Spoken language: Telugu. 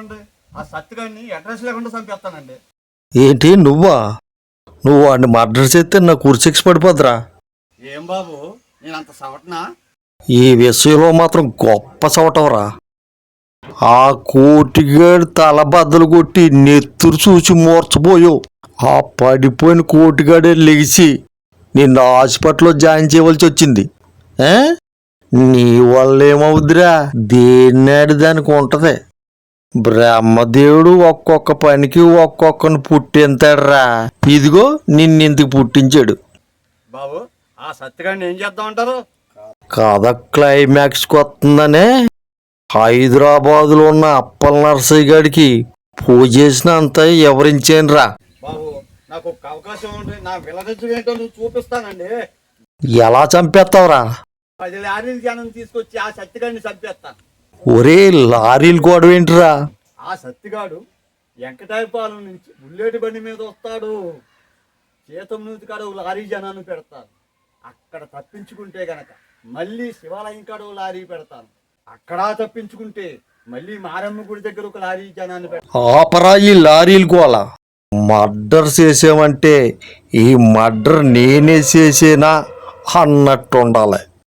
చూడండి, ఆ సత్తిగాడిని అడ్రస్ లేకుండా చంపేస్తానండి. ఏంటి నువ్వు వాడిని మర్డర్ చేస్తే నా కుర్చీకి పడిపోద్దురా. ఏం బాబు, నేను అంత సవటనా? ఈ విషయంలో మాత్రం గొప్ప చవటవరా. ఆ కోటిగాడి తల బద్దలు కొట్టి నెత్తురు చూసి మూర్చపోయావు. ఆ పడిపోయిన కోటిగాడే లెగిసి నిన్ను హాస్పిటల్లో జాయిన్ చేయవలసి వచ్చింది. నీ వల్ల ఏమవుద్దిరా? దేన్నాడు దానికి ఉంటది. బ్రహ్మదేవుడు ఒక్కొక్క పనికి ఒక్కొక్కని పుట్టింతాడురా. ఇదిగో నిన్నెందుకు పుట్టించాడు. బాబు, ఆ సత్తిగాడిని ఏం చేద్దామంటారు? కథ క్లైమాక్స్కి వస్తుందనే హైదరాబాదులో ఉన్న అప్పల నర్సయ్య గారికి పూజ చేసిన అంతా ఎవరించానురా. బాబు, నాకు ఒక అవకాశం ఉంటే నా విలనిజం ఏంటో నువ్వు చూపిస్తానండి. ఎలా చంపేస్తావురా? 10 లారీల జనం తీసుకొచ్చి ఆ సత్తిగాడిని చంపేస్తాను. ఒరే లారీలు గొడవ ఏంటిరా? ఆ సత్తిగాడు వెంకటాయపాలెం నుంచి బుల్లెట్ బండి మీద వస్తాడు. చేతం నుంచి కాడ లారీ జనాన్ని పెడతాను. అక్కడ తప్పించుకుంటే గనక మళ్ళీ శివాలయం కాడ లారీ పెడతాను. అక్కడ తప్పించుకుంటే మళ్ళీ మారమ్మ గుడి దగ్గర ఒక లారీ జనాన్ని పెడతాను. ఆపరా ఈ లారీలు గోల. మర్డర్ చేసామంటే ఈ మర్డర్ నేనే చేసేనా అన్నట్టు ఉండాలి.